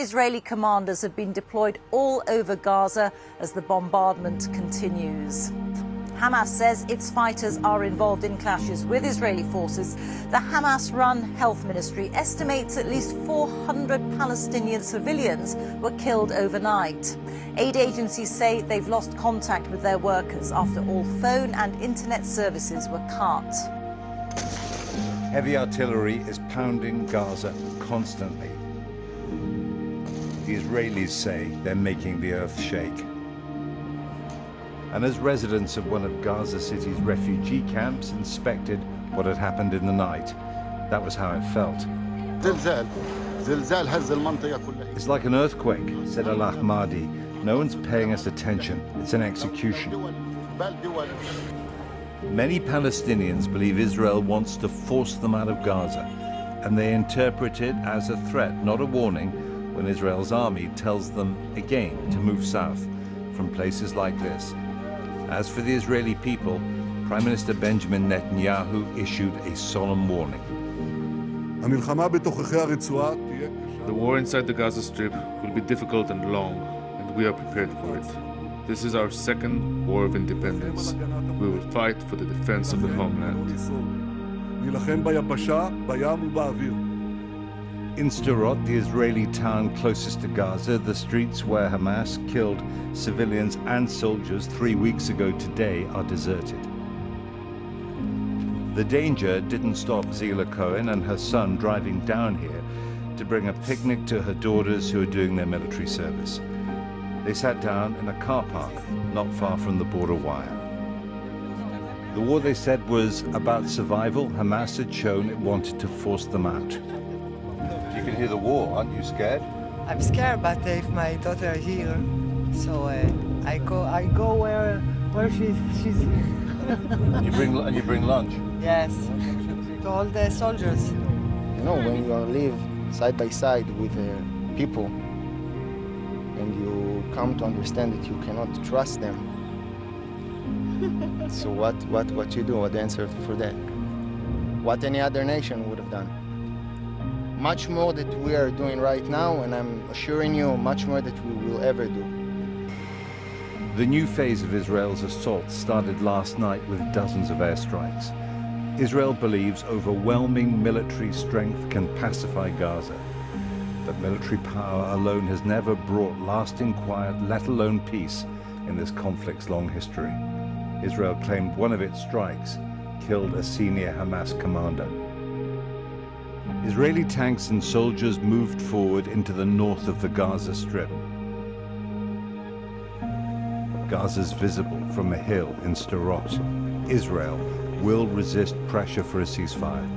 Israeli commanders have been deployed all over Gaza as the bombardment continues. Hamas says its fighters are involved in clashes with Israeli forces. The Hamas-run health ministry estimates at least 400 Palestinian civilians were killed overnight. Aid agencies say they've lost contact with their workers after all phone and internet services were cut. Heavy artillery is pounding Gaza constantly. The Israelis say they're making the earth shake. And as residents of one of Gaza City's refugee camps inspected what had happened in the night, that was how it felt. It's like an earthquake, said Al-Ahmadi. No one's paying us attention. It's an execution. Many Palestinians believe Israel wants to force them out of Gaza, and they interpret it as a threat, not a warning, when Israel's army tells them again to move south from places like this. As for the Israeli people, Prime Minister Benjamin Netanyahu issued a solemn warning. The war inside the Gaza Strip will be difficult and long, and we are prepared for it. This is our second war of independence. We will fight for the defense of the homeland. In Sderot, the Israeli town closest to Gaza, the streets where Hamas killed civilians and soldiers 3 weeks ago today are deserted. The danger didn't stop Zila Cohen and her son driving down here to bring a picnic to her daughters who are doing their military service. They sat down in a car park not far from the border wire. The war, they said, was about survival. Hamas had shown it wanted to force them out. You can hear the war, aren't you scared? I'm scared, but if my daughter is here, so I go where she's here. And you bring lunch? Yes, to all the soldiers. You know, when you live side by side with people, and you come to understand that you cannot trust them. So what you do? What the answer for that? What any other nation would have done? Much more that we are doing right now, and I'm assuring you, much more that we will ever do. The new phase of Israel's assault started last night with dozens of airstrikes. Israel believes overwhelming military strength can pacify Gaza. But military power alone has never brought lasting quiet, let alone peace, in this conflict's long history. Israel claimed one of its strikes killed a senior Hamas commander. Israeli tanks and soldiers moved forward into the north of the Gaza Strip. Gaza's visible from a hill in Sderot. Israel will resist pressure for a ceasefire.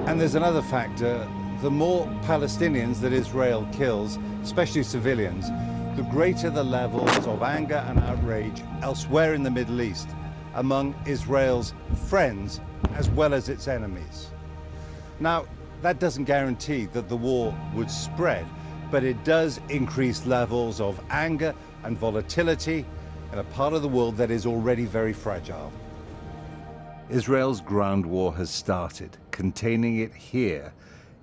And there's another factor. The more Palestinians that Israel kills, especially civilians, the greater the levels of anger and outrage elsewhere in the Middle East among Israel's friends as well as its enemies. Now, that doesn't guarantee that the war would spread, but it does increase levels of anger and volatility in a part of the world that is already very fragile. Israel's ground war has started. Containing it here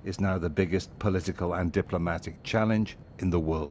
is now the biggest political and diplomatic challenge in the world.